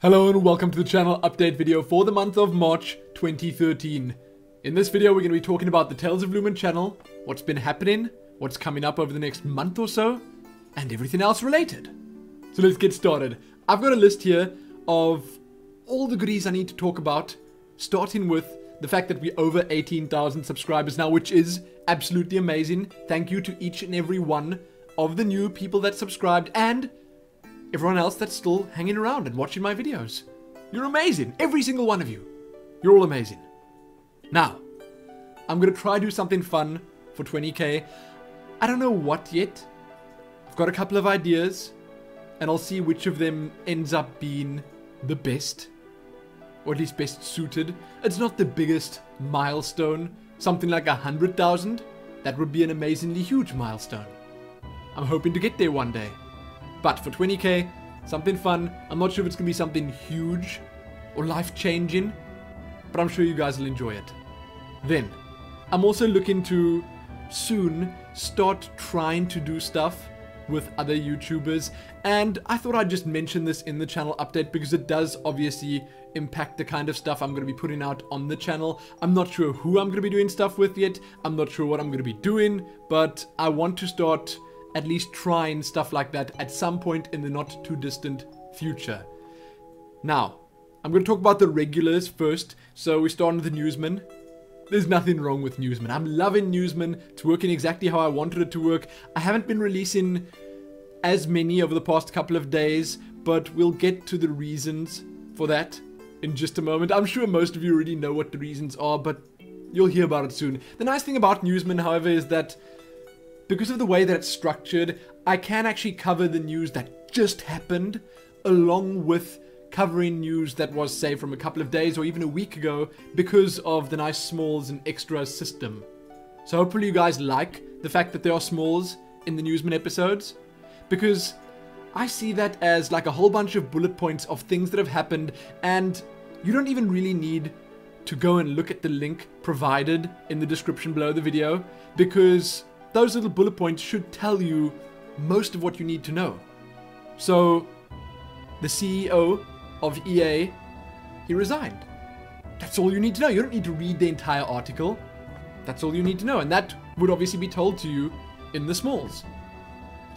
Hello and welcome to the channel update video for the month of March 2013. In this video we're going to be talking about the Tales of Lumin channel, what's been happening, what's coming up over the next month or so, and everything else related. So let's get started. I've got a list here of all the goodies I need to talk about, starting with the fact that we're over 18,000 subscribers now, which is absolutely amazing. Thank you to each and every one of the new people that subscribed and everyone else that's still hanging around and watching my videos. You're amazing. Every single one of you. You're all amazing. Now, I'm going to try to do something fun for 20k. I don't know what yet. I've got a couple of ideas, and I'll see which of them ends up being the best, or at least best suited. It's not the biggest milestone. Something like 100,000. That would be an amazingly huge milestone. I'm hoping to get there one day. But for 20k, something fun. I'm not sure if it's going to be something huge or life-changing, but I'm sure you guys will enjoy it. Then, I'm also looking to soon start trying to do stuff with other YouTubers, and I thought I'd just mention this in the channel update because it does obviously impact the kind of stuff I'm going to be putting out on the channel. I'm not sure who I'm going to be doing stuff with yet. I'm not sure what I'm going to be doing, but I want to start at least trying stuff like that at some point in the not too distant future. Now, I'm going to talk about the regulars first. So we start with the Newsman. There's nothing wrong with Newsman. I'm loving Newsman. It's working exactly how I wanted it to work. I haven't been releasing as many over the past couple of days, but we'll get to the reasons for that in just a moment. I'm sure most of you already know what the reasons are, but you'll hear about it soon. The nice thing about Newsman, however, is that because of the way that it's structured, I can actually cover the news that just happened along with covering news that was, say, from a couple of days or even a week ago because of the nice smalls and extras system. So hopefully you guys like the fact that there are smalls in the Newsman episodes, because I see that as like a whole bunch of bullet points of things that have happened, and you don't even really need to go and look at the link provided in the description below the video, because those little bullet points should tell you most of what you need to know. So, the CEO of EA, he resigned. That's all you need to know. You don't need to read the entire article. That's all you need to know. And that would obviously be told to you in the smalls.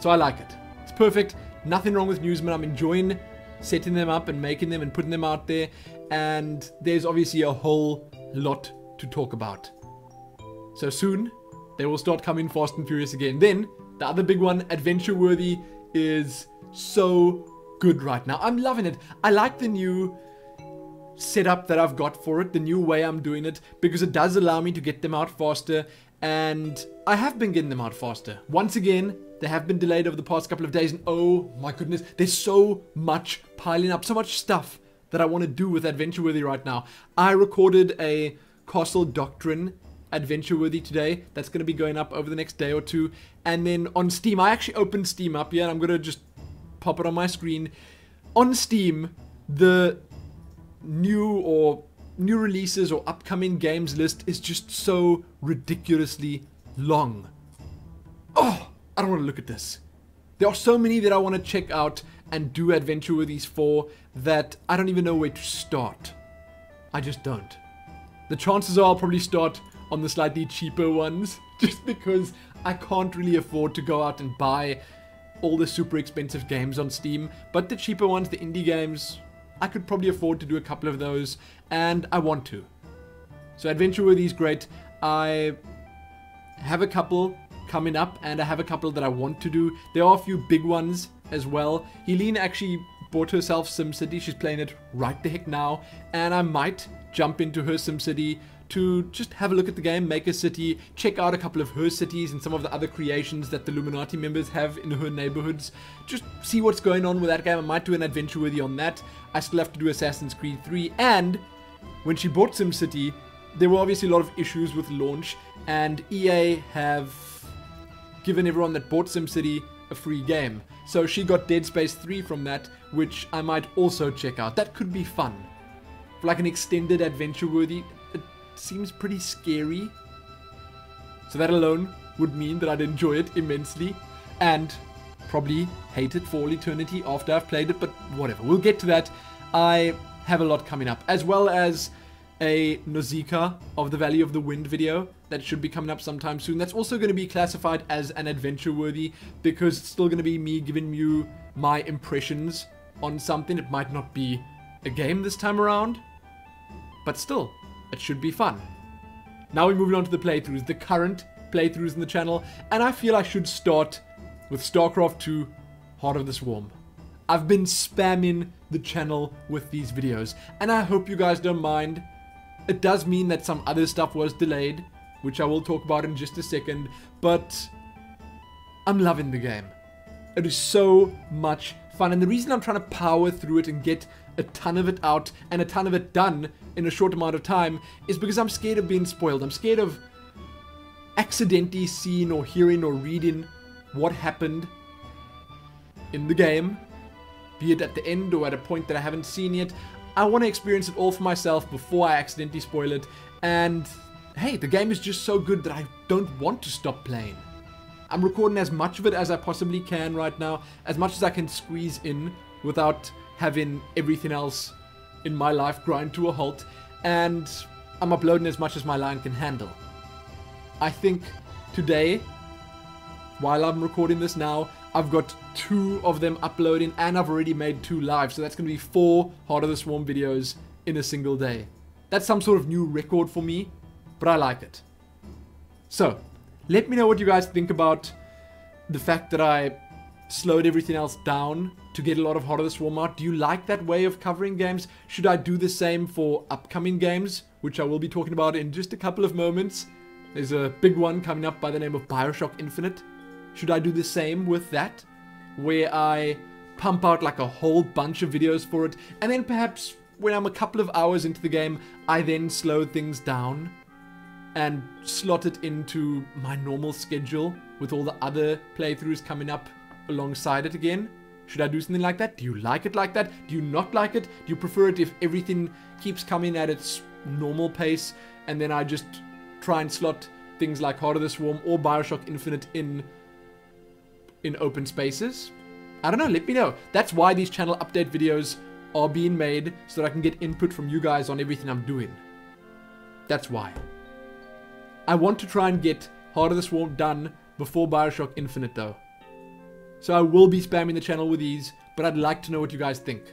So I like it. It's perfect. Nothing wrong with Newsman. I'm enjoying setting them up and making them and putting them out there. And there's obviously a whole lot to talk about. So soon, they will start coming fast and furious again. Then, the other big one, Adventure Worthy, is so good right now. I'm loving it. I like the new setup that I've got for it, the new way I'm doing it, because it does allow me to get them out faster, and I have been getting them out faster. Once again, they have been delayed over the past couple of days, and oh my goodness, there's so much piling up, so much stuff that I want to do with Adventure Worthy right now. I recorded a Castle Doctrine Adventure Worthy today. That's going to be going up over the next day or two. And then on Steam, I actually opened Steam up here, and I'm going to just pop it on my screen. On Steam, the new releases or upcoming games list is just so ridiculously long. Oh, I don't want to look at this. There are so many that I want to check out and do Adventure Worthies for that I don't even know where to start. I just don't. The chances are I'll probably start on the slightly cheaper ones, just because I can't really afford to go out and buy all the super expensive games on Steam. But the cheaper ones, the indie games, I could probably afford to do a couple of those, and I want to. So Adventure Worthy is great. I have a couple coming up, and I have a couple that I want to do. There are a few big ones as well. Helene actually bought herself SimCity. She's playing it right the heck now, and I might jump into her SimCity to just have a look at the game, make a city, check out a couple of her cities and some of the other creations that the Illuminati members have in her neighborhoods. Just see what's going on with that game. I might do an Adventure Worthy on that. I still have to do Assassin's Creed 3. And when she bought SimCity, there were obviously a lot of issues with launch, and EA have given everyone that bought SimCity a free game. So she got Dead Space 3 from that, which I might also check out. That could be fun. For like an extended Adventure Worthy, seems pretty scary, so that alone would mean that I'd enjoy it immensely and probably hate it for all eternity after I've played it, but whatever, we'll get to that. I have a lot coming up, as well as a Nausicaa of the Valley of the Wind video that should be coming up sometime soon. That's also going to be classified as an adventure worthy, because it's still going to be me giving you my impressions on something. It might not be a game this time around, but still, it should be fun. Now we're moving on to the playthroughs, the current playthroughs in the channel, and I feel I should start with StarCraft 2 Heart of the Swarm. I've been spamming the channel with these videos, and I hope you guys don't mind. It does mean that some other stuff was delayed, which I will talk about in just a second, but I'm loving the game. It is so much fun, and the reason I'm trying to power through it and get a ton of it out and a ton of it done in a short amount of time is because I'm scared of being spoiled. I'm scared of accidentally seeing or hearing or reading what happened in the game, be it at the end or at a point that I haven't seen yet. I want to experience it all for myself before I accidentally spoil it, and hey, the game is just so good that I don't want to stop playing. I'm recording as much of it as I possibly can right now, as much as I can squeeze in without having everything else in my life grind to a halt, and I'm uploading as much as my line can handle. I think today, while I'm recording this now, I've got 2 of them uploading, and I've already made 2 live, so that's going to be 4 Heart of the Swarm videos in a single day. That's some sort of new record for me, but I like it. So, let me know what you guys think about the fact that I slowed everything else down to get a lot of Heart of the Swarm out. Do you like that way of covering games? Should I do the same for upcoming games, which I will be talking about in just a couple of moments? There's a big one coming up by the name of BioShock Infinite. Should I do the same with that, where I pump out like a whole bunch of videos for it, and then perhaps when I'm a couple of hours into the game, I then slow things down and slot it into my normal schedule with all the other playthroughs coming up alongside it again? Should I do something like that? Do you like it like that? Do you not like it? Do you prefer it if everything keeps coming at its normal pace, and then I just try and slot things like Heart of the Swarm or BioShock Infinite in open spaces? I don't know, let me know. That's why these channel update videos are being made, so that I can get input from you guys on everything I'm doing. That's why. I want to try and get Heart of the Swarm done before BioShock Infinite though. So I will be spamming the channel with these, but I'd like to know what you guys think.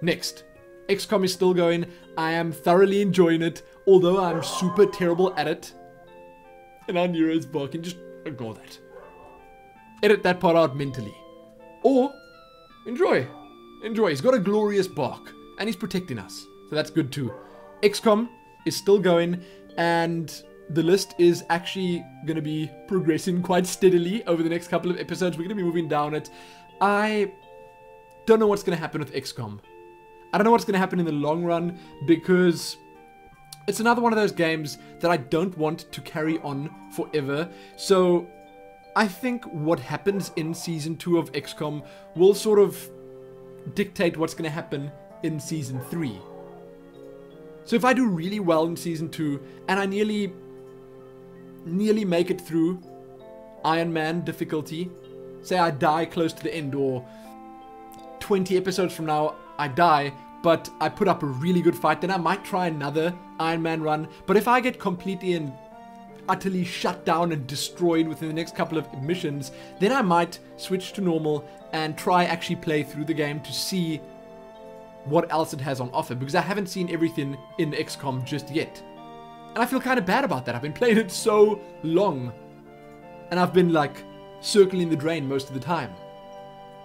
Next, XCOM is still going. I am thoroughly enjoying it, although I'm super terrible at it. And our Nero is barking, just ignore that. Edit that part out mentally. Or, enjoy. Enjoy. He's got a glorious bark, and he's protecting us. So that's good too. XCOM is still going, and the list is actually going to be progressing quite steadily over the next couple of episodes. We're going to be moving down it. I don't know what's going to happen with XCOM. I don't know what's going to happen in the long run, because it's another one of those games that I don't want to carry on forever. So I think what happens in Season 2 of XCOM will sort of dictate what's going to happen in Season 3. So if I do really well in Season 2, and I nearly make it through Iron Man difficulty, say I die close to the end, or 20 episodes from now I die, but I put up a really good fight, then I might try another Iron Man run. But if I get completely and utterly shut down and destroyed within the next couple of missions, then I might switch to normal and try actually play through the game to see what else it has on offer, because I haven't seen everything in XCOM just yet. And I feel kind of bad about that. I've been playing it so long, and I've been like circling the drain most of the time.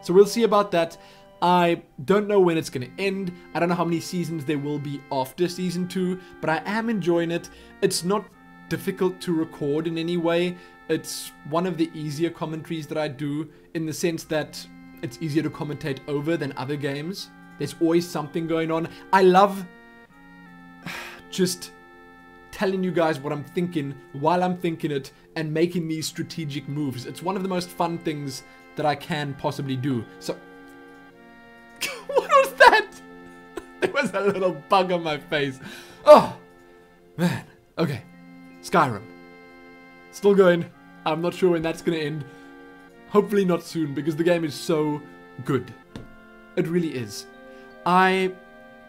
So we'll see about that. I don't know when it's going to end. I don't know how many seasons there will be after Season 2, but I am enjoying it. It's not difficult to record in any way. It's one of the easier commentaries that I do, in the sense that it's easier to commentate over than other games. There's always something going on. I love just telling you guys what I'm thinking while I'm thinking it and making these strategic moves. It's one of the most fun things that I can possibly do. So, what was that? There was a little bug on my face. Oh, man. Okay. Skyrim. Still going. I'm not sure when that's going to end. Hopefully not soon, because the game is so good. It really is. I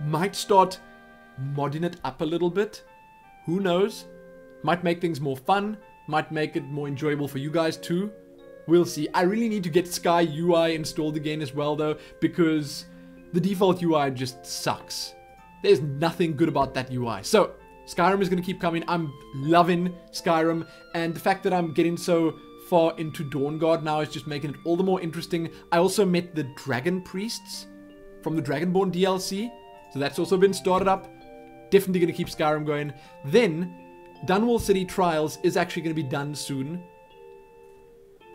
might start modding it up a little bit. Who knows? Might make things more fun. Might make it more enjoyable for you guys too. We'll see. I really need to get Sky UI installed again as well though, because the default UI just sucks. There's nothing good about that UI. So, Skyrim is going to keep coming. I'm loving Skyrim, and the fact that I'm getting so far into Dawnguard now is just making it all the more interesting. I also met the Dragon Priests from the Dragonborn DLC, so that's also been started up. Definitely going to keep Skyrim going. Then, Dunwall City Trials is actually going to be done soon.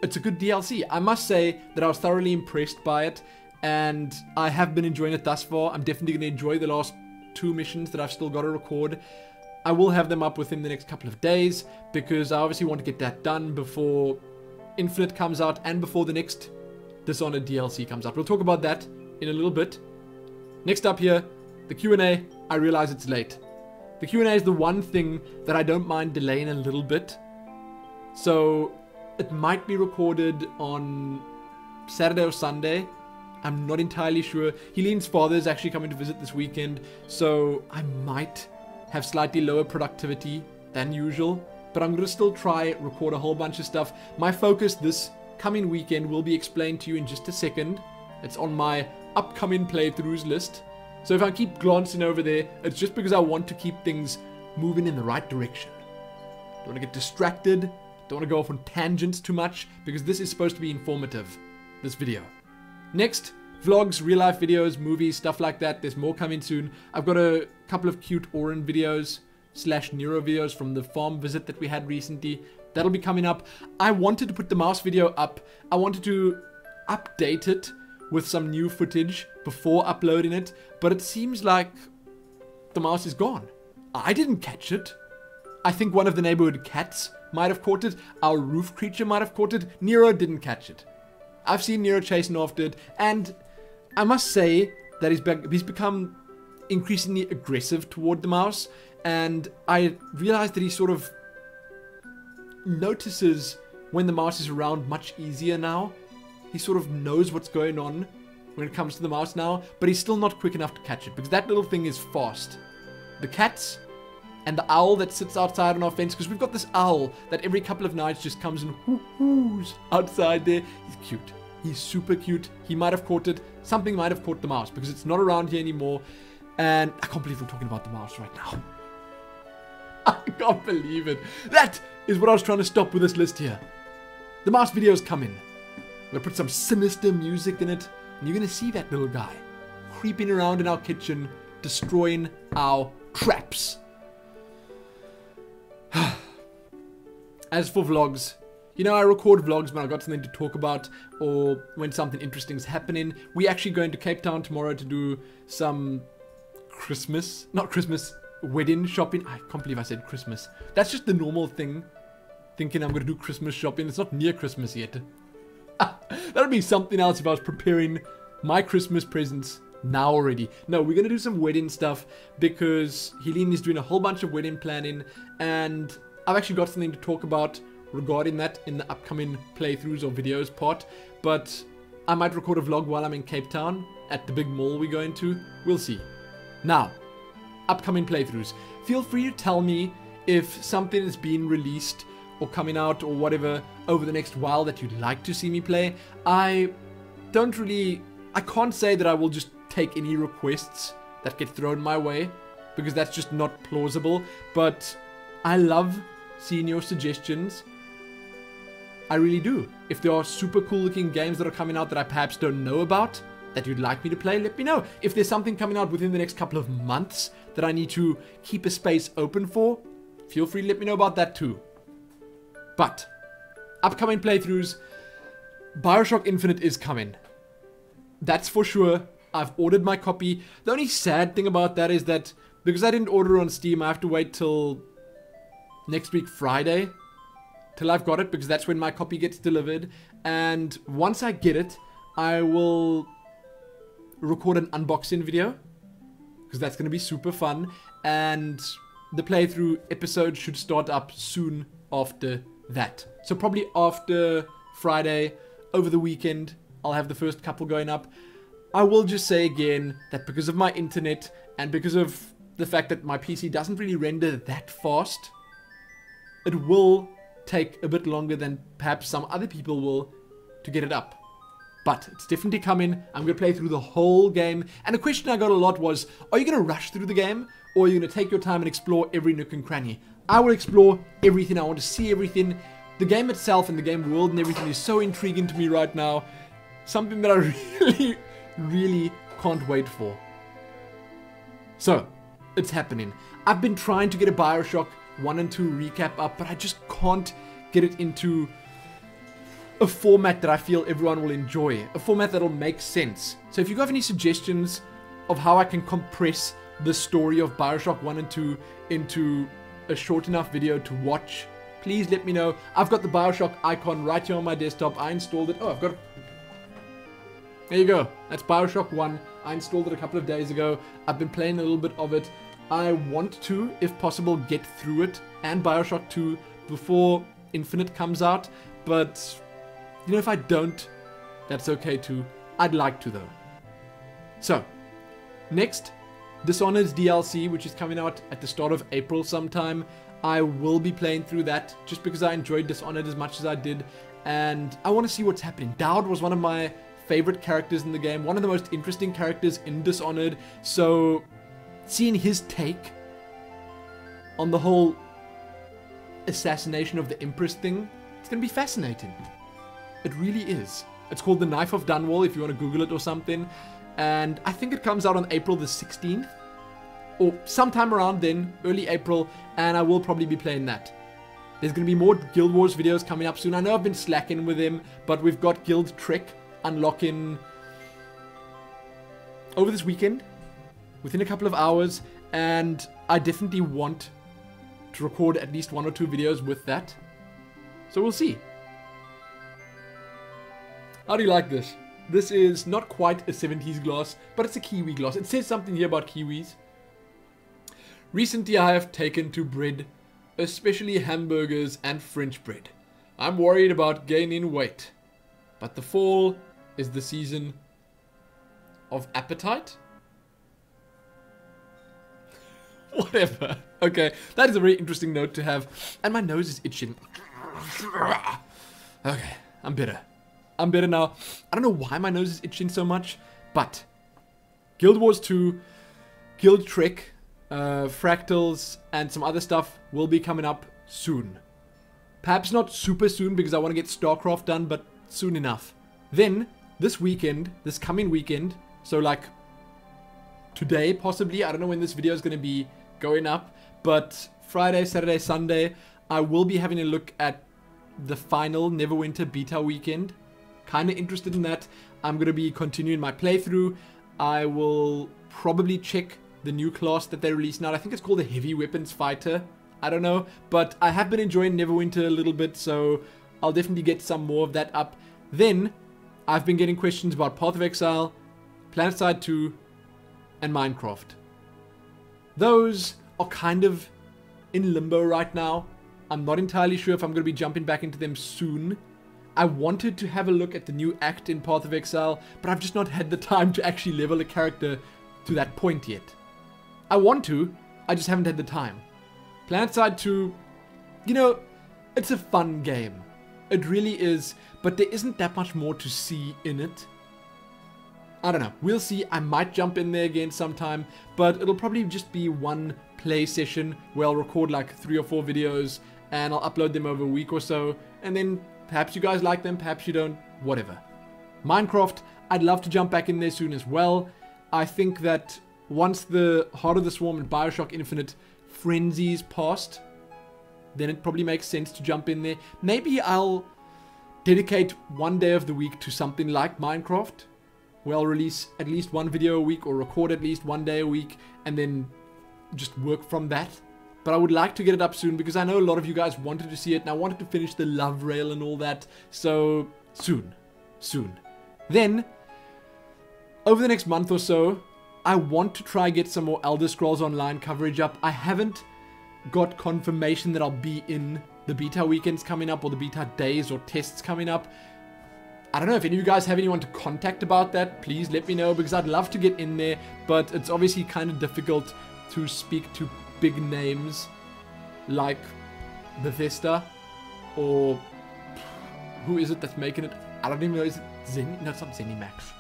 It's a good DLC. I must say that I was thoroughly impressed by it, and I have been enjoying it thus far. I'm definitely going to enjoy the last 2 missions that I've still got to record. I will have them up within the next couple of days, because I obviously want to get that done before Infinite comes out and before the next Dishonored DLC comes out. We'll talk about that in a little bit. Next up here, the Q&A. I realize it's late. The Q&A is the one thing that I don't mind delaying a little bit. So it might be recorded on Saturday or Sunday. I'm not entirely sure. Helene's father is actually coming to visit this weekend, so I might have slightly lower productivity than usual, but I'm going to still try record a whole bunch of stuff. My focus this coming weekend will be explained to you in just a second. It's on my upcoming playthroughs list. So if I keep glancing over there, it's just because I want to keep things moving in the right direction. Don't want to get distracted. Don't want to go off on tangents too much, because this is supposed to be informative, this video. Next, vlogs, real life videos, movies, stuff like that. There's more coming soon. I've got a couple of cute Orin videos / Nero videos from the farm visit that we had recently. That'll be coming up. I wanted to put the mouse video up. I wanted to update it with some new footage before uploading it, but it seems like the mouse is gone. I didn't catch it. I think one of the neighborhood cats might have caught it. Our roof creature might have caught it. Nero didn't catch it. I've seen Nero chasing after it, and I must say that he's become increasingly aggressive toward the mouse, and I realized that he sort of notices when the mouse is around much easier now. He sort of knows what's going on when it comes to the mouse now, but he's still not quick enough to catch it, because that little thing is fast. The cats and the owl that sits outside on our fence, because we've got this owl that every couple of nights just comes and whoos outside there. He's cute. He's super cute. He might have caught it. Something might have caught the mouse, because it's not around here anymore. And I can't believe we're talking about the mouse right now. I can't believe it. That is what I was trying to stop with this list here. The mouse video's coming. I'm going to put some sinister music in it, and you're going to see that little guy creeping around in our kitchen, destroying our traps. As for vlogs, you know, I record vlogs when I've got something to talk about or when something interesting is happening. We're actually going to Cape Town tomorrow to do some wedding shopping. I can't believe I said Christmas. That's just the normal thing, thinking I'm going to do Christmas shopping. It's not near Christmas yet. That'd be something else if I was preparing my Christmas presents now already. No, we're going to do some wedding stuff, because Helene is doing a whole bunch of wedding planning, and I've actually got something to talk about regarding that in the upcoming playthroughs or videos part. But I might record a vlog while I'm in Cape Town at the big mall we're going to. We'll see. Now, upcoming playthroughs. Feel free to tell me if something is being released or coming out or whatever over the next while that you'd like to see me play. I can't say that I will just take any requests that get thrown my way, because that's just not plausible. But I love seeing your suggestions. I really do. If there are super cool looking games that are coming out that I perhaps don't know about, that you'd like me to play, let me know. If there's something coming out within the next couple of months that I need to keep a space open for, feel free to let me know about that too. But, upcoming playthroughs, BioShock Infinite is coming. That's for sure. I've ordered my copy. The only sad thing about that is that because I didn't order it on Steam, I have to wait till next week Friday till I've got it, because that's when my copy gets delivered. And once I get it, I will record an unboxing video, because that's going to be super fun. And the playthrough episode should start up soon after that. So probably after Friday, over the weekend, I'll have the first couple going up. I will just say again that because of my internet and because of the fact that my PC doesn't really render that fast, it will take a bit longer than perhaps some other people will to get it up. But it's definitely coming. I'm going to play through the whole game. And a question I got a lot was, are you going to rush through the game? Or are you going to take your time and explore every nook and cranny? I will explore everything. I want to see everything. The game itself and the game world and everything is so intriguing to me right now. Something that I really can't wait for. So, it's happening. I've been trying to get a BioShock 1 and 2 recap up, but I just can't get it into a format that I feel everyone will enjoy. A format that'll make sense. So if you have any suggestions of how I can compress the story of BioShock 1 and 2 into a short enough video to watch, please let me know. I've got the BioShock icon right here on my desktop. I installed it. Oh, I've got it. There you go. That's BioShock 1. I installed it a couple of days ago. I've been playing a little bit of it. I want to, if possible, get through it and BioShock 2 before Infinite comes out. But, you know, if I don't, that's okay too. I'd like to though. So, next, Dishonored's DLC, which is coming out at the start of April sometime. I will be playing through that just because I enjoyed Dishonored as much as I did. And I want to see what's happening. Dowd was one of my favorite characters in the game. One of the most interesting characters in Dishonored. So, seeing his take on the whole assassination of the Empress thing, it's going to be fascinating. It really is. It's called The Knife of Dunwall if you want to Google it or something. And I think it comes out on April the 16th. Or sometime around then, early April. And I will probably be playing that. There's going to be more Guild Wars videos coming up soon. I know I've been slacking with them, but we've got Guild Trek unlocking over this weekend, within a couple of hours, and I definitely want to record at least 1 or 2 videos with that. So we'll see. How do you like this? This is not quite a 70s glass, but it's a Kiwi glass. It says something here about Kiwis. Recently I have taken to bread, especially hamburgers and French bread. I'm worried about gaining weight, but the fall is the season of appetite? Whatever. Okay, that is a very interesting note to have. And my nose is itching. Okay, I'm better. I'm better now. I don't know why my nose is itching so much, but Guild Wars 2, Guild Trek, Fractals, and some other stuff will be coming up soon. Perhaps not super soon because I want to get StarCraft done, but soon enough. Then, this weekend, this coming weekend, so like today possibly, I don't know when this video is going to be going up, but Friday, Saturday, Sunday, I will be having a look at the final Neverwinter beta weekend. Kind of interested in that. I'm going to be continuing my playthrough. I will probably check the new class that they released now. I think it's called the Heavy Weapons Fighter. I don't know, but I have been enjoying Neverwinter a little bit, so I'll definitely get some more of that up. Then, I've been getting questions about Path of Exile, PlanetSide 2, and Minecraft. Those are kind of in limbo right now. I'm not entirely sure if I'm going to be jumping back into them soon. I wanted to have a look at the new act in Path of Exile, but I've just not had the time to actually level a character to that point yet. I want to, I just haven't had the time. PlanetSide 2, you know, it's a fun game. It really is, but there isn't that much more to see in it. I don't know. We'll see. I might jump in there again sometime, but it'll probably just be one play session where I'll record like 3 or 4 videos and I'll upload them over a week or so, and then perhaps you guys like them, perhaps you don't, whatever. Minecraft, I'd love to jump back in there soon as well. I think that once the Heart of the Swarm and BioShock Infinite frenzy's past, then it probably makes sense to jump in there. Maybe I'll dedicate one day of the week to something like Minecraft, where I'll release at least 1 video a week or record at least 1 day a week and then just work from that. But I would like to get it up soon because I know a lot of you guys wanted to see it and I wanted to finish the love rail and all that. So soon. Then, over the next month or so, I want to try get some more Elder Scrolls Online coverage up. I haven't got confirmation that I'll be in the beta weekends coming up or the beta days or tests coming up. I don't know if any of you guys have anyone to contact about that. Please let me know, because I'd love to get in there, but it's obviously kind of difficult to speak to big names like Bethesda, or who is it that's making it? I don't even know. Is it Zen? No, it's not ZeniMax.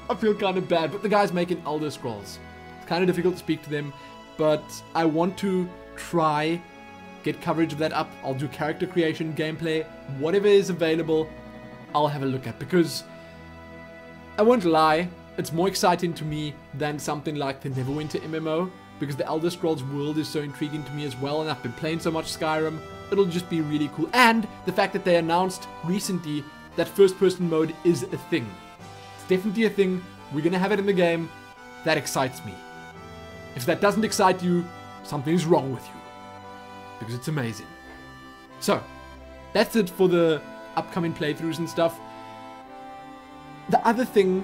I feel kind of bad, but the guy's making Elder Scrolls. It's kind of difficult to speak to them, but I want to try get coverage of that up. I'll do character creation, gameplay, whatever is available, I'll have a look at, because I won't lie, it's more exciting to me than something like the Neverwinter MMO, because the Elder Scrolls world is so intriguing to me as well, and I've been playing so much Skyrim. It'll just be really cool. And the fact that they announced recently that first-person mode is a thing. It's definitely a thing. We're gonna have it in the game. That excites me. If that doesn't excite you, something's wrong with you, because it's amazing. So, that's it for the upcoming playthroughs and stuff. The other thing,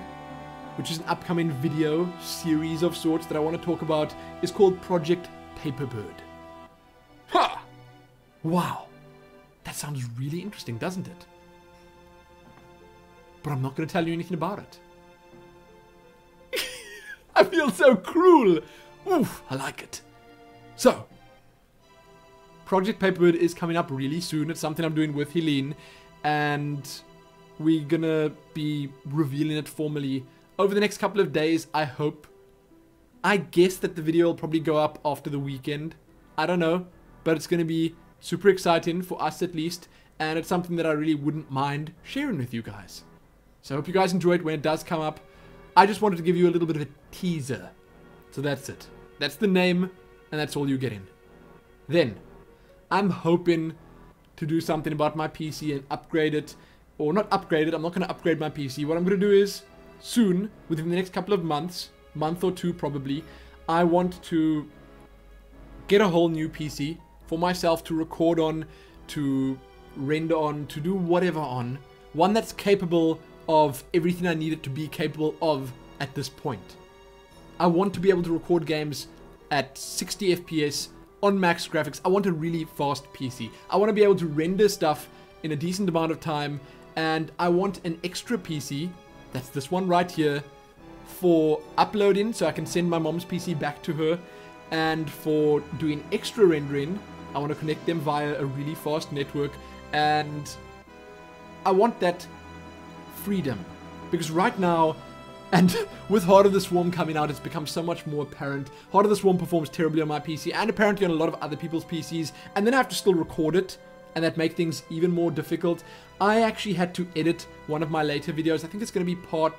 which is an upcoming video series of sorts that I want to talk about, is called Project PaperBird. Ha! Wow. That sounds really interesting, doesn't it? But I'm not going to tell you anything about it. I feel so cruel. Oof, I like it. So, Project PaperBird is coming up really soon. It's something I'm doing with Helene, and we're gonna be revealing it formally over the next couple of days, I hope. I guess that the video will probably go up after the weekend. I don't know, but it's gonna be super exciting for us at least, and it's something that I really wouldn't mind sharing with you guys. So I hope you guys enjoy it when it does come up. I just wanted to give you a little bit of a teaser. So that's it. That's the name, and that's all you're getting. Then, I'm hoping to do something about my PC and upgrade it. Or not upgrade it, I'm not going to upgrade my PC. What I'm going to do is, soon, within the next couple of months, month or two probably, I want to get a whole new PC for myself to record on, to render on, to do whatever on. One that's capable of everything I need it to be capable of at this point. I want to be able to record games at 60 FPS on max graphics. I want a really fast PC. I want to be able to render stuff in a decent amount of time, and I want an extra PC, that's this one right here, for uploading so I can send my mom's PC back to her, and for doing extra rendering. I want to connect them via a really fast network, and I want that freedom, because right now, and with Heart of the Swarm coming out, it's become so much more apparent. Heart of the Swarm performs terribly on my PC, and apparently on a lot of other people's PCs, and then I have to still record it, and that makes things even more difficult. I actually had to edit one of my later videos. I think it's going to be part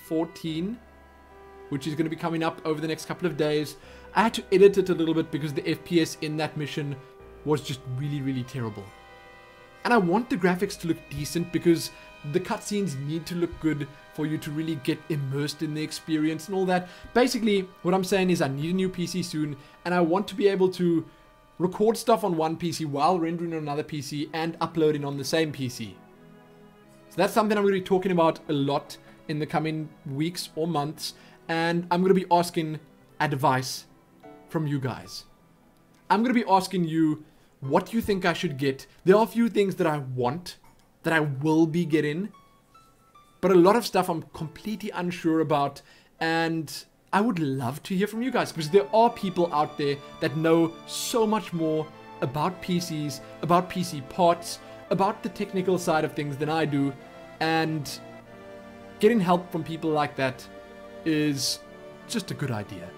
14, which is going to be coming up over the next couple of days. I had to edit it a little bit because the FPS in that mission was just really, really terrible. And I want the graphics to look decent, because the cutscenes need to look good for you to really get immersed in the experience and all that. Basically, what I'm saying is I need a new PC soon, and I want to be able to record stuff on one PC while rendering on another PC and uploading on the same PC. So that's something I'm going to be talking about a lot in the coming weeks or months, and I'm going to be asking advice from you guys. I'm going to be asking you what you think I should get. There are a few things that I want, that I will be getting, but a lot of stuff I'm completely unsure about, and I would love to hear from you guys, because there are people out there that know so much more about PCs, about PC parts, about the technical side of things than I do, and getting help from people like that is just a good idea.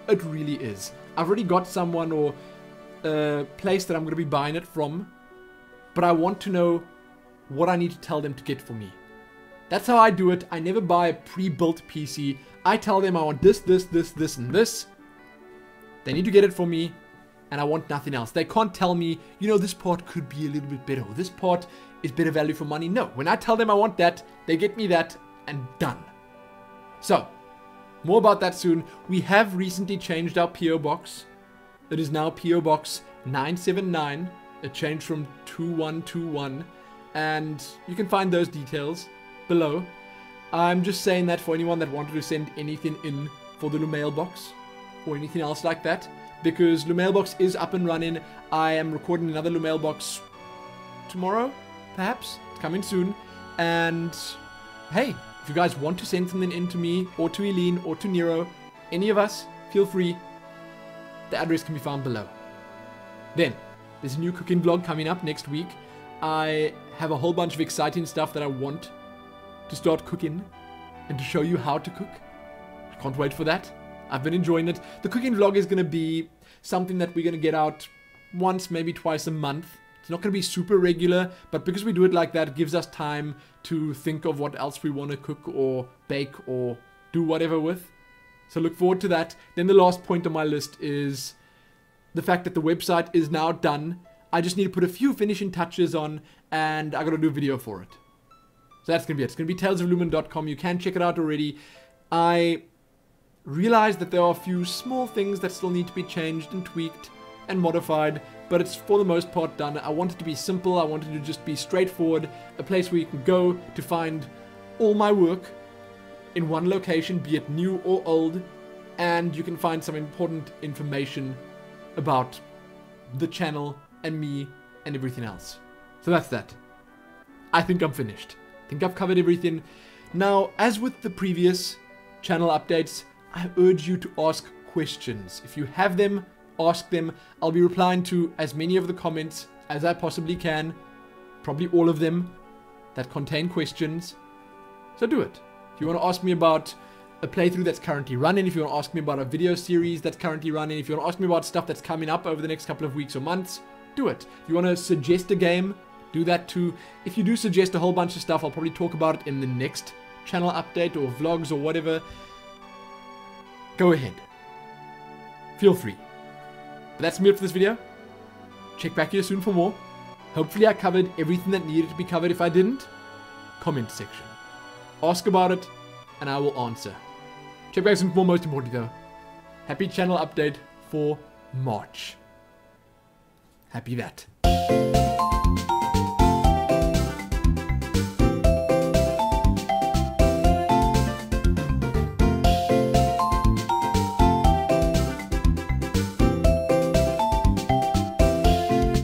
It really is. I've already got someone or a place that I'm going to be buying it from, but I want to know what I need to tell them to get for me. That's how I do it. I never buy a pre-built PC. I tell them I want this, this, this, this, and this. They need to get it for me, and I want nothing else. They can't tell me, you know, this part could be a little bit better, or this part is better value for money. No, when I tell them I want that, they get me that, and done. So, more about that soon. We have recently changed our P.O.Box. It is now P.O.Box 979. It changed from 2121, and you can find those details below. I'm just saying that for anyone that wanted to send anything in for the Lumailbox or anything else like that, because Lumailbox is up and running. I am recording another Lumailbox tomorrow, perhaps. It's coming soon. And hey, if you guys want to send something in to me, or to Eileen, or to Nero, any of us, feel free. The address can be found below. Then, there's a new cooking vlog coming up next week. I have a whole bunch of exciting stuff that I want to start cooking and to show you how to cook. I can't wait for that. I've been enjoying it. The cooking vlog is going to be something that we're going to get out once, maybe twice a month. It's not going to be super regular, but because we do it like that, it gives us time to think of what else we want to cook or bake or do whatever with. So look forward to that. Then the last point on my list is the fact that the website is now done. I just need to put a few finishing touches on, and I got to do a video for it. So that's going to be it. It's going to be talesoflumin.com. You can check it out already. I realized that there are a few small things that still need to be changed and tweaked and modified, but it's for the most part done. I want it to be simple. I wanted to just be straightforward, a place where you can go to find all my work in one location, be it new or old, and you can find some important information about the channel and me and everything else. So that's that. I think I'm finished. I think I've covered everything. Now, as with the previous channel updates, I urge you to ask questions. If you have them, ask them. I'll be replying to as many of the comments as I possibly can. Probably all of them that contain questions. So do it. If you want to ask me about a playthrough that's currently running, if you want to ask me about a video series that's currently running, if you want to ask me about stuff that's coming up over the next couple of weeks or months, do it. If you want to suggest a game, do that too. If you do suggest a whole bunch of stuff, I'll probably talk about it in the next channel update or vlogs or whatever. Go ahead. Feel free. But that's me for this video. Check back here soon for more. Hopefully I covered everything that needed to be covered. If I didn't, comment section. Ask about it, and I will answer. Check back soon for more, most importantly though. Happy channel update for March. Happy that.